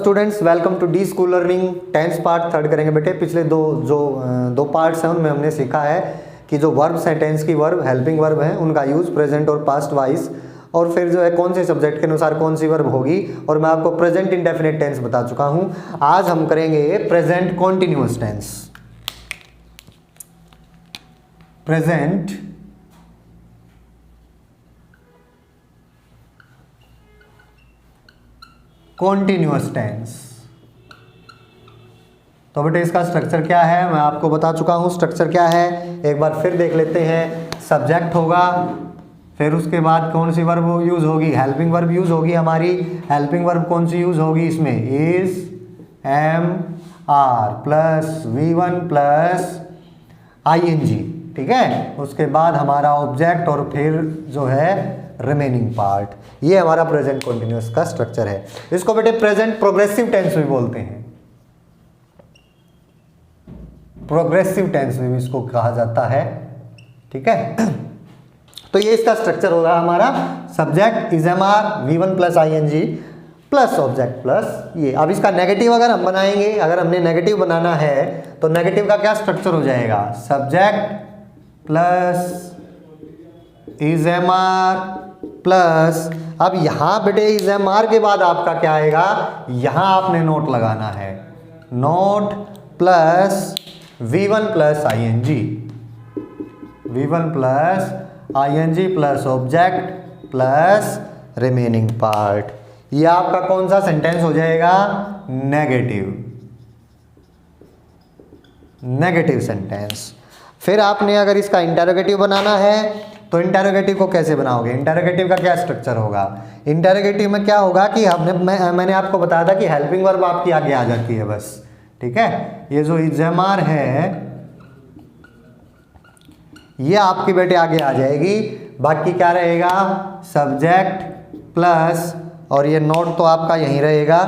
Students, welcome to the school learning. Tense part third करेंगे बेटे। पिछले दो पार्ट्स हैं, उनमें हमने सीखा है कि जो वर्ब सेंटेंस की वर्ब हेल्पिंग वर्ब है उनका यूज प्रेजेंट और पास्ट वाइज, और फिर जो है कौन से सब्जेक्ट के अनुसार कौन सी वर्ब होगी, और मैं आपको प्रेजेंट इंडेफिनिट टेंस बता चुका हूं। आज हम करेंगे present continuous tense. Present continuous tense. तो बेटे इसका स्ट्रक्चर क्या है मैं आपको बता चुका हूं। स्ट्रक्चर क्या है एक बार फिर देख लेते हैं। सब्जेक्ट होगा, फिर उसके बाद कौन सी वर्ब यूज होगी, हेल्पिंग वर्ब यूज होगी हमारी। हेल्पिंग वर्ब कौन सी यूज होगी इसमें, is, am, are plus V1 plus ING, ठीक है। उसके बाद हमारा ऑब्जेक्ट और फिर जो है रिमेनिंग पार्ट। ये हमारा प्रेजेंट कॉन्टिन्यूअस का स्ट्रक्चर है। इसको बेटे प्रेजेंट प्रोग्रेसिव टेंस भी बोलते हैं। प्रोग्रेसिव टेंस भी इसको कहा जाता है, ठीक है। तो ये इसका स्ट्रक्चर होगा हमारा। Subject is MR, V1 plus ING plus object plus ये। अब इसका नेगेटिव अगर हम बनाएंगे, अगर हमने नेगेटिव बनाना है तो नेगेटिव का क्या स्ट्रक्चर हो जाएगा, subject plus is MR plus, अब यहां बेटे इज MR के बाद आपका क्या आएगा, यहां आपने नोट लगाना है, note plus V1 plus ING, V1 plus ING plus object plus remaining part. ये आपका कौन सा सेंटेंस हो जाएगा, नेगेटिव सेंटेंस। फिर आपने अगर इसका इंटरोगेटिव बनाना है तो इंटरोगेटिव को कैसे बनाओगे, इंटरोगेटिव का क्या स्ट्रक्चर होगा। इंटरोगेटिव में क्या होगा कि मैंने आपको बताया था कि हेल्पिंग वर्ब आपकी आगे आ जाती है बस, ठीक है। ये जो इजमार है ये आपकी बेटे आगे आ जाएगी। बाकी क्या रहेगा, सब्जेक्ट प्लस, और ये नोट तो आपका यहीं रहेगा।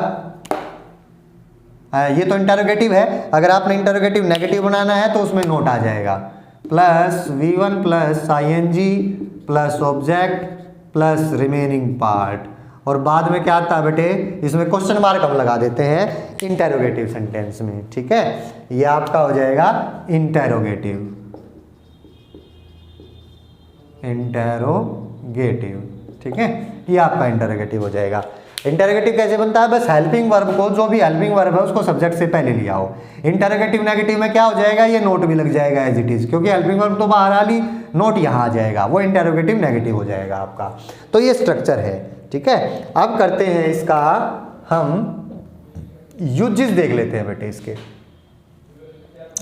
ये तो इंटरोगेटिव है, अगर आपने इंटरोगेटिव नेगेटिव बनाना है तो उसमें नोट आ जाएगा, plus V1 plus ING plus object plus remaining part. और बाद में क्या आता है बेटे, इसमें क्वेश्चन मार्क हम लगा देते हैं इंटरोगेटिव सेंटेंस में, ठीक है। ये आपका हो जाएगा इंटरोगेटिव, ठीक है। ये आपका इंटरोगेटिव हो जाएगा। इंटरोगेटिव कैसे बनता है, बस हेल्पिंग वर्ब को, जो भी हेल्पिंग वर्ब है उसको सब्जेक्ट से पहले लिया हो। इंटरोगेटिव नेगेटिव में क्या हो जाएगा, ये नोट भी लग जाएगा एज इट इज, क्योंकि हेल्पिंग वर्ब तो बाहर आ ली, नोट यहाँ आ जाएगा, वो इंटरोगेटिव नेगेटिव हो जाएगा आपका। तो ये स्ट्रक्चर है, ठीक है। अब करते हैं इसका हम यूजेस देख लेते हैं बेटे इसके,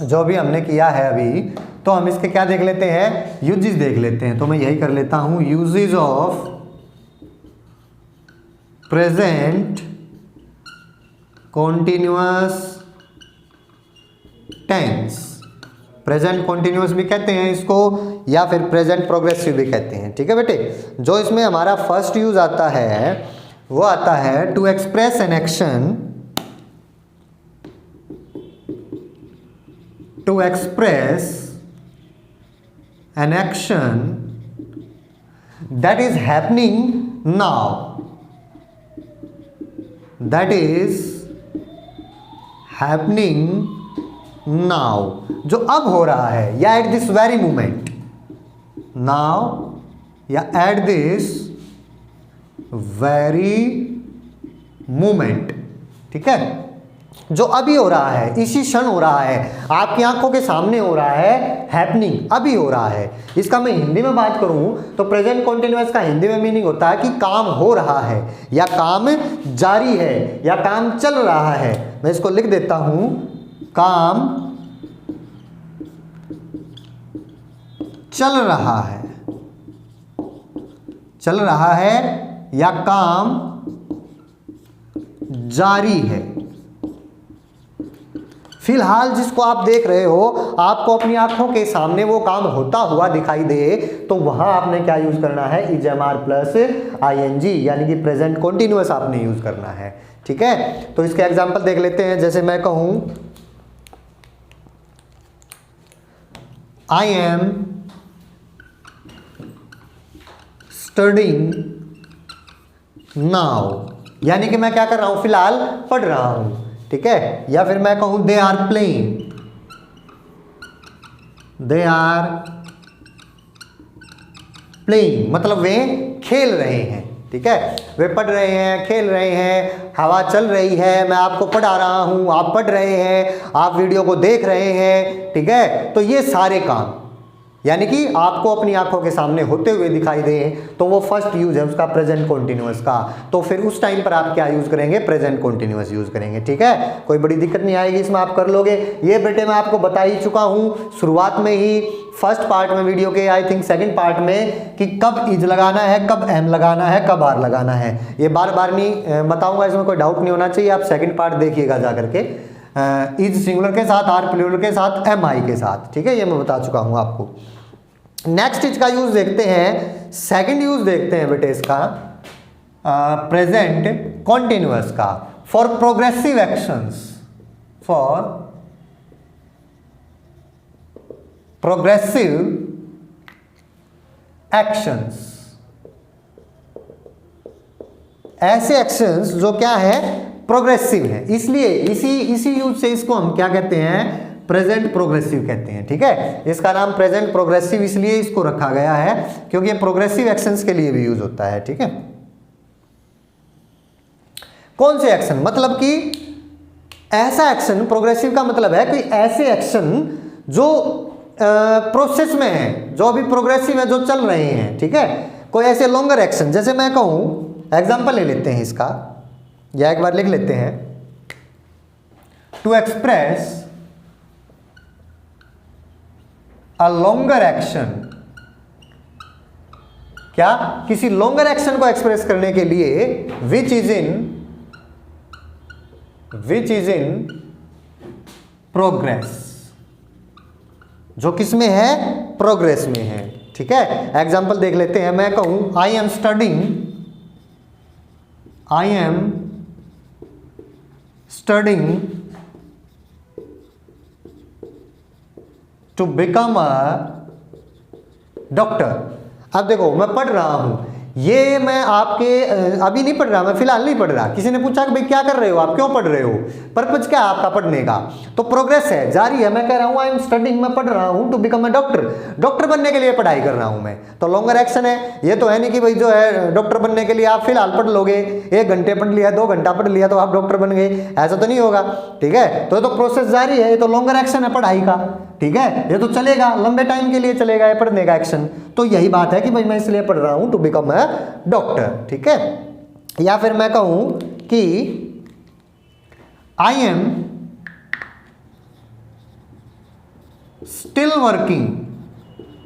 जो भी हमने किया है अभी, तो हम इसके क्या देख लेते हैं, यूजेस देख लेते हैं। तो मैं यही कर लेता हूं, uses of present continuous tense. Present continuous भी कहते हैं इसको, या फिर प्रेजेंट प्रोग्रेसिव भी कहते हैं, ठीक है बेटे। जो इसमें हमारा फर्स्ट यूज आता है वो आता है to express an action, to express an action that is happening now, that is happening now, जो अब हो रहा है, या at this very moment, now या at this very moment, ठीक है। जो अभी हो रहा है, इसी क्षण हो रहा है, आपकी आंखों के सामने हो रहा है, हैपनिंग अभी हो रहा है। इसका मैं हिंदी में बात करूं तो प्रेजेंट कॉन्टिन्यूअस का हिंदी में मीनिंग होता है कि काम हो रहा है, या काम जारी है, या काम चल रहा है। मैं इसको लिख देता हूं, काम चल रहा है, चल रहा है, या काम जारी है। फिलहाल जिसको आप देख रहे हो, आपको अपनी आंखों के सामने वो काम होता हुआ दिखाई दे, तो वहां आपने क्या यूज करना है, इज MR प्लस ING, यानी कि प्रेजेंट कॉन्टिन्यूअस आपने यूज करना है, ठीक है। तो इसके एग्जांपल देख लेते हैं। जैसे मैं कहूं, I am studying now, यानी कि मैं क्या कर रहा हूं, फिलहाल पढ़ रहा हूं, ठीक है। या फिर मैं कहूं they are playing, they are playing मतलब वे खेल रहे हैं, ठीक है। वे पढ़ रहे हैं, खेल रहे हैं, हवा चल रही है, मैं आपको पढ़ा रहा हूं, आप पढ़ रहे हैं, आप वीडियो को देख रहे हैं, ठीक है। तो ये सारे काम यानी कि आपको अपनी आंखों के सामने होते हुए दिखाई दे, तो वो फर्स्ट यूज है उसका प्रेजेंट कॉन्टिन्यूअस का। तो फिर उस टाइम पर आप क्या यूज करेंगे, प्रेजेंट कॉन्टिन्यूअस यूज करेंगे, ठीक है। कोई बड़ी दिक्कत नहीं आएगी इसमें, आप कर लोगे। ये बेटे मैं आपको बता ही चुका हूं शुरुआत में ही, फर्स्ट पार्ट में वीडियो के आई थिंक सेकंड पार्ट में, कि कब इज लगाना है, कब एम लगाना है, कब आर लगाना है। ये बार बार नहीं बताऊंगा, इसमें कोई डाउट नहीं होना चाहिए। आप सेकंड पार्ट देखिएगा जा करके, इज सिंगुलर के साथ, आर प्लूरल के साथ, एम आई के साथ, ठीक है। ये मैं बता चुका हूं आपको। नेक्स्ट इसका यूज देखते हैं, सेकंड यूज देखते हैं बेटे इसका प्रेजेंट कॉन्टिन्यूअस का, for progressive actions, for progressive actions, ऐसे एक्शंस जो क्या है, प्रोग्रेसिव है। इसलिए इसी यूज से इसको हम क्या कहते हैं, प्रेजेंट प्रोग्रेसिव कहते हैं, ठीक है। इसका नाम प्रेजेंट प्रोग्रेसिव इसलिए इसको रखा गया है क्योंकि ये प्रोग्रेसिव एक्शंस के लिए भी यूज होता है, ठीक है। कौन से एक्शन, मतलब कि ऐसा एक्शन, प्रोग्रेसिव का मतलब है कोई ऐसे एक्शन जो प्रोसेस में है, जो अभी प्रोग्रेसिव है, जो चल रहे हैं, ठीक है। कोई ऐसे लॉन्गर एक्शन, जैसे मैं कहूं, एग्जांपल ले लेते हैं इसका, या एक बार लिख लेते हैं, to express a longer action, क्या, किसी लॉन्गर एक्शन को एक्सप्रेस करने के लिए विच इज इन प्रोग्रेस, जो किस में है, प्रोग्रेस में है, ठीक है। एग्जांपल देख लेते हैं, मैं कहूं I am studying to become a doctor. अब देखो मैं पढ़ रहा हूं, ये मैं आपके अभी नहीं पढ़ रहा, मैं फिलहाल नहीं पढ़ रहा। किसी ने पूछा कि भाई क्या कर रहे हो आप, क्यों पढ़ रहे हो, पर्पज क्या है आपका पढ़ने का, तो प्रोग्रेस है, जारी है। मैं कह रहा हूं आई एम स्टडिंग, मैं पढ़ रहा हूं टू बिकम अ डॉक्टर बनने के लिए पढ़ाई कर रहा हूं मैं, तो लॉन्गर एक्शन है। ये तो है नहीं कि भाई जो है डॉक्टर बनने के लिए आप फिलहाल पढ़ लोगे, 1 घंटे पढ़ लिया, 2 घंटा पढ़ लिया तो आप डॉक्टर बन गए, ऐसा तो नहीं होगा, ठीक है। तो ये तो प्रोसेस जारी है, ये तो लॉन्गर एक्शन है पढ़ाई का, ठीक है। ये तो चलेगा, लंबे टाइम के लिए चलेगा ये पढ़ने का एक्शन। तो यही बात है कि भाई मैं इसलिए पढ़ रहा हूं टू बिकम अ डॉक्टर, ठीक है। या फिर मैं कहूं कि आई एम स्टिल वर्किंग,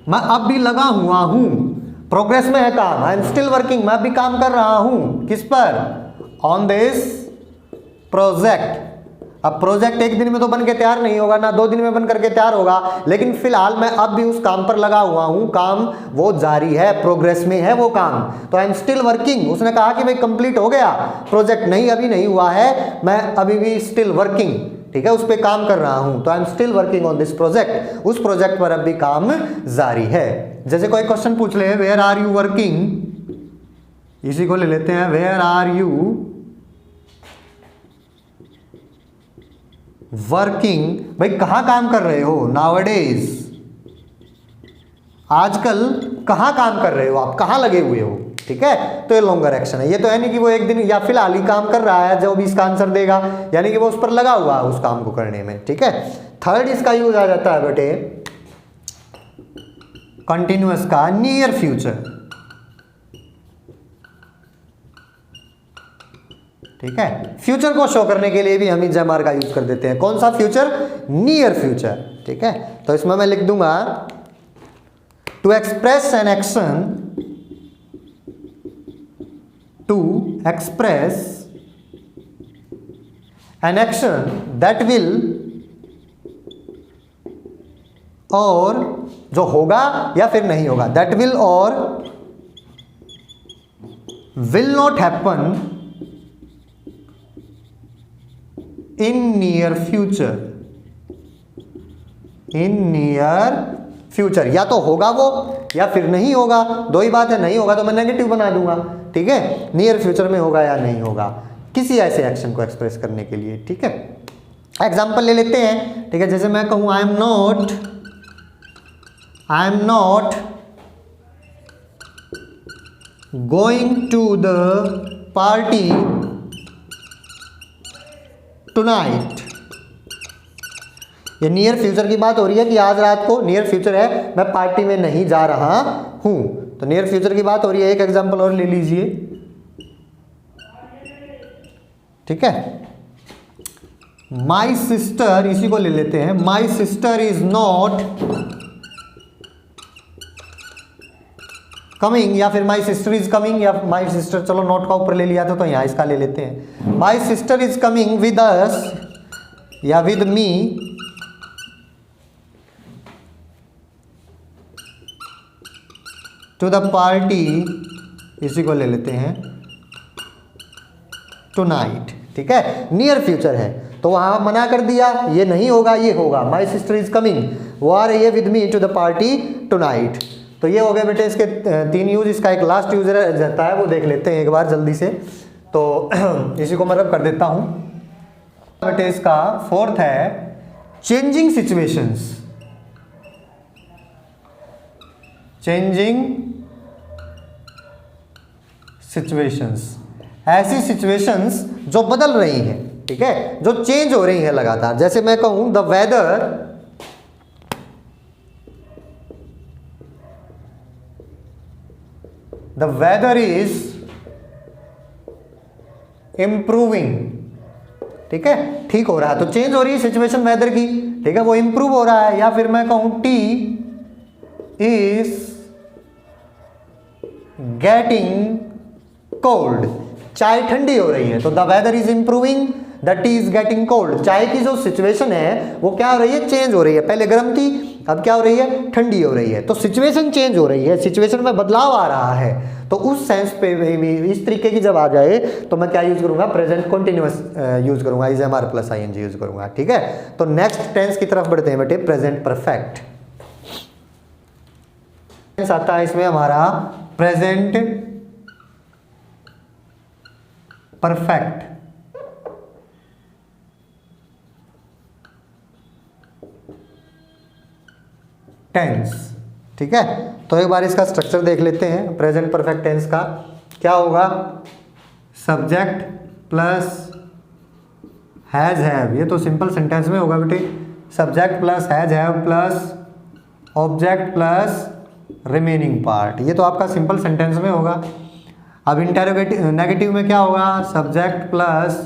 मैं अब भी लगा हुआ हूं, प्रोग्रेस में है काम, आई एम स्टिल वर्किंग, मैं भी काम कर रहा हूं, किस पर, ऑन दिस प्रोजेक्ट। अब प्रोजेक्ट 1 दिन में तो बन के तैयार नहीं होगा ना, 2 दिन में बन करके तैयार होगा, लेकिन फिलहाल मैं अब भी उस काम पर लगा हुआ हूं, काम वो जारी है, प्रोग्रेस में है वो काम, तो आई एम स्टिल वर्किंग। उसने कहा कि भाई कंप्लीट हो गया प्रोजेक्ट, नहीं अभी नहीं हुआ है, मैं अभी भी स्टिल वर्किंग, ठीक है, उस पर काम कर रहा हूं, तो I am still working on this project, उस प्रोजेक्ट पर अभी काम जारी है। जैसे कोई क्वेश्चन पूछ ले, वेयर आर यू वर्किंग, इसी को ले लेते हैं, वेयर आर यू वर्किंग, भाई कहां काम कर रहे हो, नाउअडेज, आजकल कहां काम कर रहे हो आप, कहां लगे हुए हो, ठीक है। तो ये लॉन्गर एक्शन है। ये तो है नहीं कि वो 1 दिन या फिलहाल ही काम कर रहा है जो भी इसका आंसर देगा, यानी कि वो उस पर लगा हुआ है उस काम को करने में, ठीक है। थर्ड इसका यूज आ जाता है बेटे कंटिन्यूअस का, नियर फ्यूचर, ठीक है। फ्यूचर को शो करने के लिए भी हम इज-एम-आर का यूज कर देते हैं। कौन सा फ्यूचर, नियर फ्यूचर, ठीक है। तो इसमें मैं लिख दूंगा to express an action, to express an action that will, और जो होगा या फिर नहीं होगा, दैट विल और will not happen in near future, in near future, या तो होगा वो या फिर नहीं होगा, दो ही बात है, नहीं होगा तो मैं नेगेटिव बना दूंगा, ठीक है, नियर फ्यूचर में होगा या नहीं होगा, किसी ऐसे एक्शन को एक्सप्रेस करने के लिए, ठीक है। एग्जाम्पल ले लेते हैं, ठीक है, जैसे मैं कहूँ I am not going to the party tonight, ये नियर फ्यूचर की बात हो रही है कि आज रात को, नियर फ्यूचर है, मैं पार्टी में नहीं जा रहा हूं, तो नियर फ्यूचर की बात हो रही है। एक एग्जांपल और ले लीजिए, ठीक है, माई सिस्टर, इसी को ले लेते हैं, my sister is not coming, या फिर माई सिस्टर इज कमिंग, या माई सिस्टर, चलो नॉट का ऊपर ले लिया था तो यहां इसका ले लेते हैं, my sister is coming with us या with me to the party, इसी को ले लेते हैं टुनाइट, ठीक है, नियर फ्यूचर है तो वहां मना कर दिया, ये नहीं होगा ये होगा, माई सिस्टर इज कमिंग, वो आ रही है with me to the party tonight. तो ये हो गए बेटे इसके 3 यूज, इसका एक लास्ट यूज रहता है वो देख लेते हैं एक बार जल्दी से, तो इसी को मैं रब कर देता हूं बेटे। इसका 4th है चेंजिंग सिचुएशंस, चेंजिंग सिचुएशंस, ऐसी सिचुएशंस जो बदल रही हैं, ठीक है, जो चेंज हो रही है लगातार। जैसे मैं कहूं द वेदर इज इंप्रूविंग, ठीक है, ठीक हो रहा है, तो चेंज हो रही है सिचुएशन वेदर की, ठीक है, वो इंप्रूव हो रहा है। या फिर मैं कहूं टी इज गेटिंग कोल्ड, चाय ठंडी हो रही है, तो the weather is improving, the tea is getting cold, चाय की जो सिचुएशन है वो क्या हो रही है, चेंज हो रही है, पहले गर्म थी अब क्या हो रही है, ठंडी हो रही है, तो सिचुएशन चेंज हो रही है, सिचुएशन में बदलाव आ रहा है। तो उस सेंस पे भी इस तरीके की जब आ जाए तो मैं क्या यूज करूंगा, प्रेजेंट कंटिन्यूअस यूज करूंगा, is am are plus I N G use करूंगा, ठीक है। तो नेक्स्ट टेंस की तरफ बढ़ते हैं बेटे, प्रेजेंट परफेक्ट टेंस आता है इसमें हमारा प्रेजेंट परफेक्ट, टेंस, ठीक है। तो एक बार इसका स्ट्रक्चर देख लेते हैं प्रेजेंट परफेक्ट टेंस का। क्या होगा, सब्जेक्ट प्लस हैज हैव, ये तो सिंपल सेंटेंस में होगा बेटे, subject plus has have plus object plus remaining part, ये तो आपका सिंपल सेंटेंस में होगा। अब इंटेरोगेटिव नेगेटिव में क्या होगा, सब्जेक्ट प्लस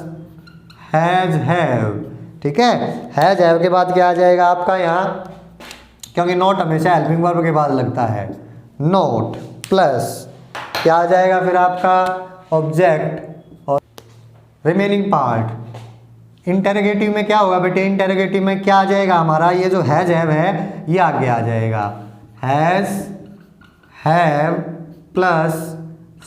हैज हैव, ठीक है, हैज हैव के बाद क्या आ जाएगा आपका यहाँ, क्योंकि नोट हमेशा हेल्पिंग वर्ब के बाद लगता है, नोट प्लस क्या आ जाएगा फिर आपका ऑब्जेक्ट और रिमेनिंग पार्ट। इंटेरोगेटिव में क्या होगा बेटे, इंटेरोगेटिव में क्या आ जाएगा हमारा, ये जो हैज हैव है ये आगे आ जाएगा, has have plus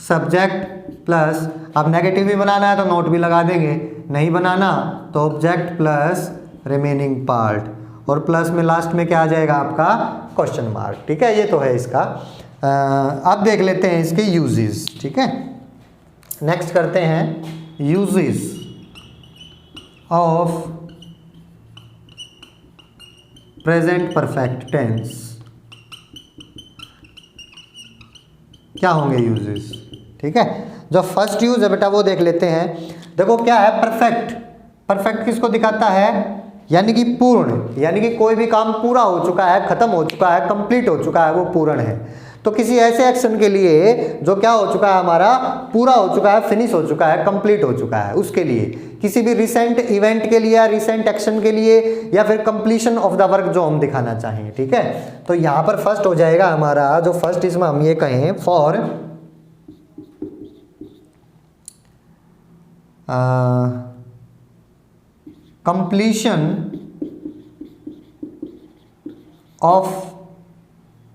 subject plus, अब नेगेटिव भी बनाना है तो नोट भी लगा देंगे, नहीं बनाना तो ऑब्जेक्ट प्लस रिमेनिंग पार्ट, और प्लस में लास्ट में क्या आ जाएगा आपका क्वेश्चन मार्क, ठीक है। ये तो है इसका। अब देख लेते हैं इसके यूजेस, ठीक है। नेक्स्ट करते हैं uses of present perfect tense. क्या होंगे यूजेस, ठीक है। जो फर्स्ट यूज है बेटा वो देख लेते हैं। देखो क्या है, परफेक्ट, परफेक्ट किसको दिखाता है, यानी कि पूर्ण, यानी कि कोई भी काम पूरा हो चुका है, खत्म हो चुका है, कंप्लीट हो चुका है, वो पूर्ण है। तो किसी ऐसे एक्शन के लिए जो क्या हो चुका है हमारा, पूरा हो चुका है, फिनिश हो चुका है, कंप्लीट हो चुका है, उसके लिए, किसी भी रिसेंट इवेंट के लिए या रिसेंट एक्शन के लिए, या फिर कंप्लीशन ऑफ द वर्क जो हम दिखाना चाहें, ठीक है। तो यहाँ पर फर्स्ट हो जाएगा हमारा, जो फर्स्ट इसमें हम ये कहें, for completion of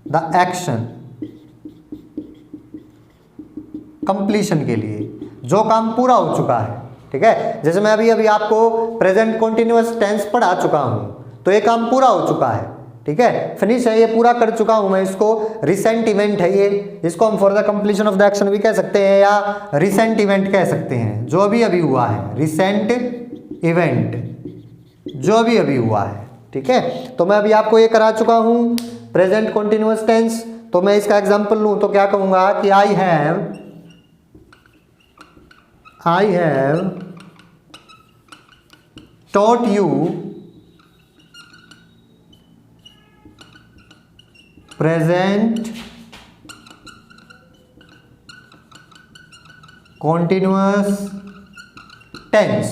the action, completion के लिए जो काम पूरा हो चुका है, ठीक है। जैसे मैं अभी आपको प्रेजेंट कॉन्टिन्यूअस टेंस पढ़ा चुका हूं, तो ये काम पूरा हो चुका है, ठीक है, फिनिश है, ये पूरा कर चुका हूं मैं इसको। रिसेंट इवेंट है ये, इसको हम for the completion of the action भी कह सकते हैं या रिसेंट इवेंट कह सकते हैं, जो अभी अभी हुआ है, रिसेंट इवेंट जो अभी अभी हुआ है। ठीक है, तो मैं अभी आपको ये करा चुका हूं प्रेजेंट कॉन्टिन्यूअस टेंस। तो मैं इसका एग्जांपल लूं तो क्या कहूंगा कि I have taught you present continuous tense।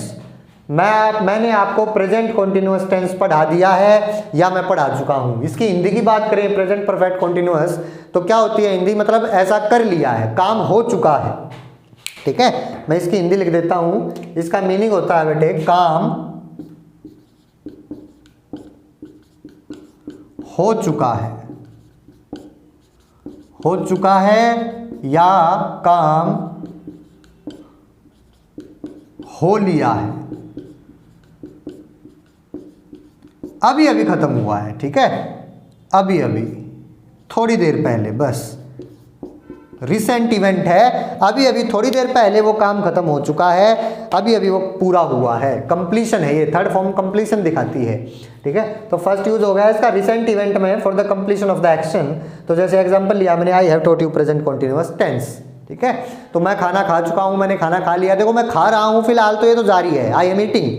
मैंने आपको प्रेजेंट कॉन्टिन्यूअस टेंस पढ़ा दिया है या मैं पढ़ा चुका हूं। इसकी हिंदी की बात करें प्रेजेंट परफेक्ट कॉन्टिन्यूअस तो क्या होती है हिंदी, मतलब ऐसा कर लिया है, काम हो चुका है। ठीक है, मैं इसकी हिंदी लिख देता हूं। इसका मीनिंग होता है बेटे काम हो चुका है, हो चुका है या काम हो लिया है, अभी अभी खत्म हुआ है। ठीक है, अभी अभी थोड़ी देर पहले, बस रिसेंट इवेंट है, अभी अभी थोड़ी देर पहले वो काम खत्म हो चुका है, अभी अभी वो पूरा हुआ है, कंप्लीशन है, ये थर्ड फॉर्म कंप्लीशन दिखाती है। ठीक है, तो फर्स्ट यूज हो गया इसका रिसेंट इवेंट में for the completion of the action. तो जैसे एग्जांपल लिया मैंने, I have taught you present continuous tense. ठीक है, तो मैं खाना खा चुका हूं, मैंने खाना खा लिया। देखो मैं खा रहा हूं फिलहाल, तो ये तो जारी है, आई एम ईटिंग।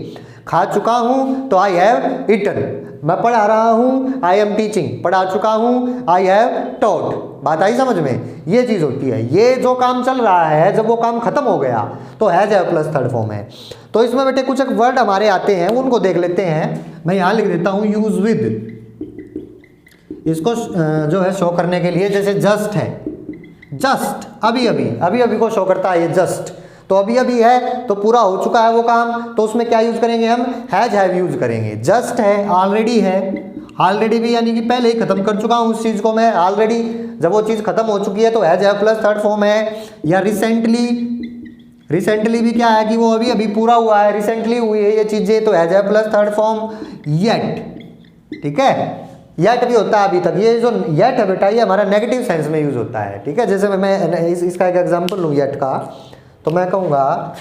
खा चुका हूं तो आई हैव ईटन। मैं पढ़ा रहा हूं, आई एम टीचिंग। पढ़ा चुका हूं, आई हैव टॉट। बात आई समझ में? ये चीज होती है, ये जो काम चल रहा है जब वो काम खत्म हो गया तो हैज है प्लस थर्ड फॉर्म है। तो इसमें बेटे कुछ एक वर्ड हमारे आते हैं, उनको देख लेते हैं। मैं यहां लिख देता हूं यूज विद, इसको जो है शो करने के लिए, जैसे जस्ट है, जस्ट अभी अभी, अभी अभी को शो करता है ये जस्ट। तो अभी अभी है तो पूरा हो चुका है वो काम, तो उसमें क्या यूज करेंगे हम, हैज हैव यूज करेंगे। जस्ट है, ऑलरेडी है, ऑलरेडी भी यानी कि पहले ही खत्म कर चुका हूं उस चीज को मैं ऑलरेडी। जब वो चीज खत्म हो चुकी है तो has have plus third form है। या रिसेंटली, रिसेंटली भी क्या है कि वो अभी अभी पूरा हुआ है, रिसेंटली हुई है ये चीजें, तो has have plus third form. Yet, ठीक है, येट भी होता है अभी तक। ये जो येट है बेटा ये हमारा नेगेटिव सेंस में यूज होता है। ठीक है, जैसे मैं इसका एक एग्जांपल लूँ येट का, तो मैं कहूंगा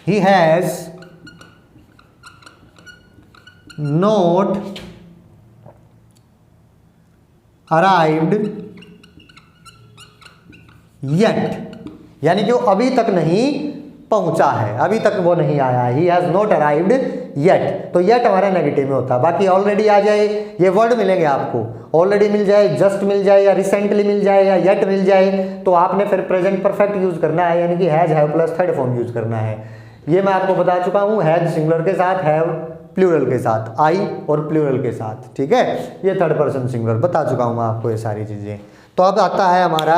he has not arrived yet, यानी कि वो अभी तक नहीं पहुंचा है, अभी तक वो नहीं आया है। He has not arrived yet, तो येट हमारा नेगेटिव में होता है। बाकी ऑलरेडी आ जाए, ये वर्ड मिलेंगे आपको, ऑलरेडी मिल जाए, जस्ट मिल जाए, या रिसेंटली मिल जाए, या येट मिल जाए, तो आपने फिर प्रेजेंट परफेक्ट यूज करना है, यानी कि has have plus third form use करना है। ये मैं आपको बता चुका हूं, हैज सिंगुलर के साथ, हैव प्लूरल के साथ, आई और प्लूरल के साथ। ठीक है, ये थर्ड पर्सन सिंगुलर बता चुका हूं मैं आपको ये सारी चीजें। तो अब आता है हमारा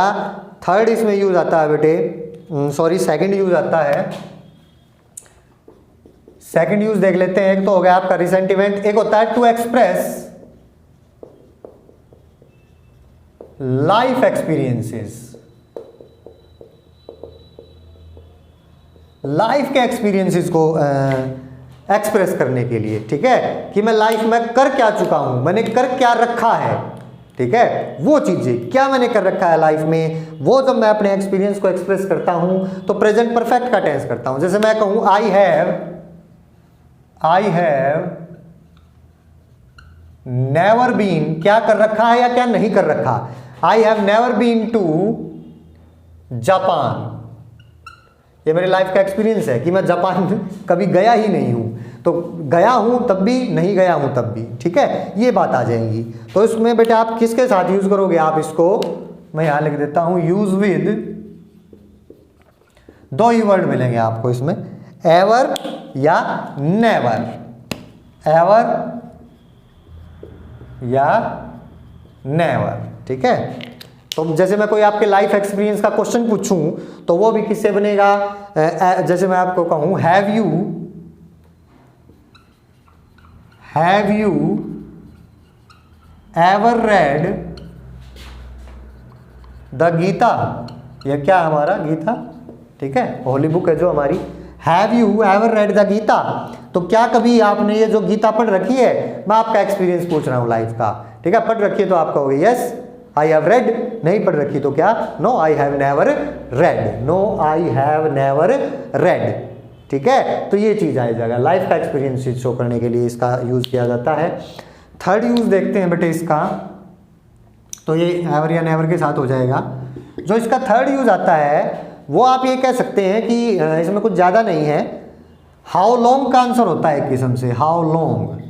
थर्ड, इसमें यूज आता है बेटे, सॉरी सेकंड यूज आता है। सेकंड यूज देख लेते हैं। एक तो हो गया आपका रिसेंट इवेंट, एक होता है to express life experiences, life के एक्सपीरियंसेस को एक्सप्रेस करने के लिए। ठीक है, कि मैं लाइफ में कर क्या चुका हूं, मैंने कर क्या रखा है। ठीक है, वो चीजें क्या मैंने कर रखा है लाइफ में, वो जब मैं अपने एक्सपीरियंस को एक्सप्रेस करता हूं तो प्रेजेंट परफेक्ट का टेंस करता हूं। जैसे मैं कहूं आई हैव नेवर बीन, क्या कर रखा है या क्या नहीं कर रखा। I have never been to Japan, ये मेरी लाइफ का एक्सपीरियंस है कि मैं जापान कभी गया ही नहीं हूं, तो गया हूं तब भी, नहीं गया हूं तब भी। ठीक है, ये बात आ जाएगी। तो इसमें बेटा आप किसके साथ यूज करोगे, आप इसको, मैं यहां लिख देता हूं यूज विद, दो ही वर्ड मिलेंगे आपको इसमें, एवर या नेवर, एवर या नेवर। ठीक है, तो जैसे मैं कोई आपके लाइफ एक्सपीरियंस का क्वेश्चन पूछूं तो वो भी किससे बनेगा, जैसे मैं आपको कहूं have you ever read the Gita, यह क्या हमारा गीता, ठीक है, होली बुक है जो हमारी। Have you ever read the Gita, तो क्या कभी आपने ये जो गीता पढ़ रखी है, मैं आपका एक्सपीरियंस पूछ रहा हूं लाइफ का। ठीक है, पढ़ रखी है तो आप कहोगे यस आई हैव रेड, नहीं पढ़ रखी तो क्या, no I have never read, no I have never read. ठीक है, तो ये चीज़ आ जाएगा, लाइफ का एक्सपीरियंस शो करने के लिए इसका यूज़ किया जाता है। थर्ड यूज़ देखते हैं बेटे इसका, तो ये हैवर या नेवर के साथ हो जाएगा। जो इसका थर्ड यूज़ आता है वो आप ये कह सकते हैं कि इसमें कुछ ज़्यादा नहीं है, हाउ लॉन्ग का आंसर होता है एक किस्म से, हाउ लॉन्ग,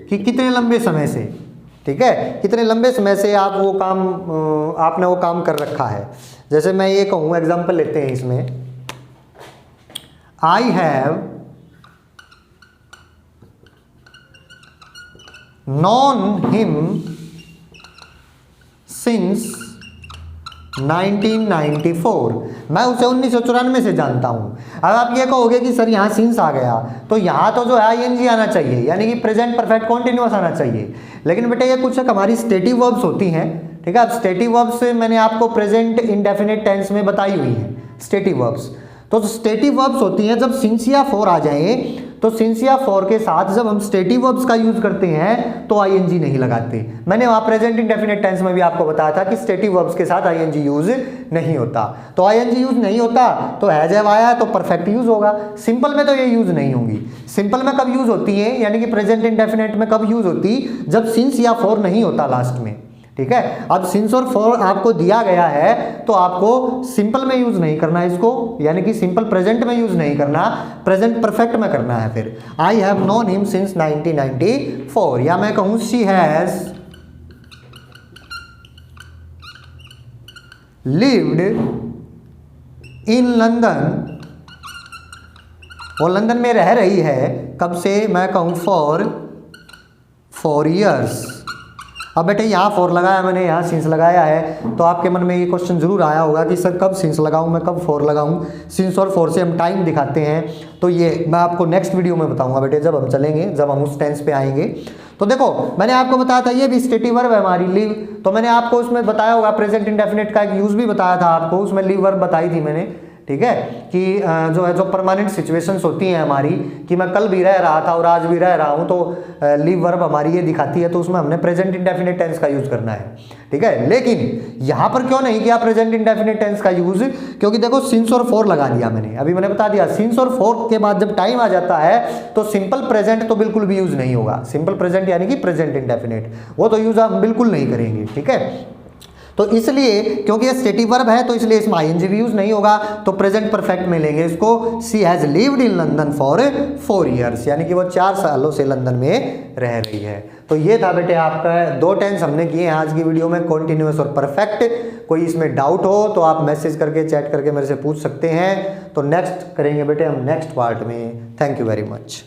कि कितने लंबे समय से, ठीक है, कितने लंबे समय से आप वो काम आपने वो काम कर रखा है। जैसे मैं ये कहूँ, एग्जांपल लेते हैं इसमें, I have non him since 1994, मैं उसे 1994 से जानता हूं। अब आप ये कहोगे कि सर यहाँ सिंस आ गया, तो यहाँ तो जो है आईएनजी आना चाहिए, यानी कि प्रेजेंट परफेक्ट कॉन्टिन्यूअस आना चाहिए। लेकिन बेटे ये कुछ हमारी स्टेटिव वर्ब्स होती हैं, ठीक है। अब स्टेटिव वर्ब्स मैंने आपको प्रेजेंट इंडेफिनिट टेंस में बताई हुई है स्टेटिव वर्ब्स। तो स्टेटिव वर्ब्स होती हैं जब सिंस या फॉर आ जाए, तो सिंस या फॉर के साथ जब हम स्टेटिव वर्ब्स का यूज करते हैं तो आईएनजी नहीं लगाते। मैंने वहां प्रेजेंट इंडेफिनिट टेंस में भी आपको बताया था कि स्टेटिव वर्ब्स के साथ आईएनजी यूज नहीं होता। तो आईएनजी यूज नहीं होता तो हैज हैव आया तो परफेक्ट यूज होगा। सिंपल में तो ये यूज नहीं होंगी। सिंपल में कब यूज होती है, यानी कि प्रेजेंट इंडेफिनिट में कब यूज होती, जब सिंस या फॉर नहीं होता लास्ट में, ठीक है। अब सिंस और फॉर आपको दिया गया है तो आपको सिंपल में यूज नहीं करना इसको, यानी कि सिंपल प्रेजेंट में यूज नहीं करना, प्रेजेंट परफेक्ट में करना है। फिर I have known him since 1994, या मैं कहूं she has lived in London, वो लंदन में रह रही है कब से, मैं कहूं फॉर 4 years। अब बेटे यहाँ फॉर लगाया मैंने, यहाँ सिंस लगाया है, तो आपके मन में ये क्वेश्चन जरूर आया होगा कि सर कब सिंस लगाऊं मैं, कब फॉर लगाऊं। सिंस और फॉर से हम टाइम दिखाते हैं, तो ये मैं आपको नेक्स्ट वीडियो में बताऊंगा बेटे, जब हम चलेंगे, जब हम उस टेंस पे आएंगे। तो देखो मैंने आपको बताया था ये भी स्टेटिव वर्ब है हमारी लिव, तो मैंने आपको उसमें बताया होगा प्रेजेंट इंडेफिनिट का एक यूज भी बताया था आपको, उसमें लिव वर्ब बताई थी मैंने, ठीक है, कि जो है जो परमानेंट सिचुएशंस होती हैं हमारी, कि मैं कल भी रह रहा था और आज भी रह रहा हूं, तो लिव वर्ब हमारी ये दिखाती है, तो उसमें हमने प्रेजेंट इंडेफिनिट टेंस का यूज करना है, ठीक है। लेकिन यहां पर क्यों नहीं किया प्रेजेंट इंडेफिनिट टेंस का यूज, क्योंकि देखो सिंस और फॉर लगा दिया मैंने, अभी मैंने बता दिया सिंस और फॉर के बाद जब टाइम आ जाता है तो सिंपल प्रेजेंट तो बिल्कुल भी यूज नहीं होगा। सिंपल प्रेजेंट यानी कि प्रेजेंट इंडेफिनिट, वो तो यूज हम बिल्कुल नहीं करेंगे, ठीक है। तो इसलिए क्योंकि ये स्टेटिव वर्ब है तो इसलिए इसमें आईएनजी भी यूज नहीं होगा, तो प्रेजेंट परफेक्ट में लेंगे इसको, she has lived in London for 4 years, यानी कि वो 4 सालों से लंदन में रह रही है। तो ये था बेटे आपका 2 टेंस हमने किए हैं आज की वीडियो में, कॉन्टिन्यूअस और परफेक्ट। कोई इसमें डाउट हो तो आप मैसेज करके, चैट करके मेरे से पूछ सकते हैं। तो नेक्स्ट करेंगे बेटे हम नेक्स्ट पार्ट में। Thank you very much.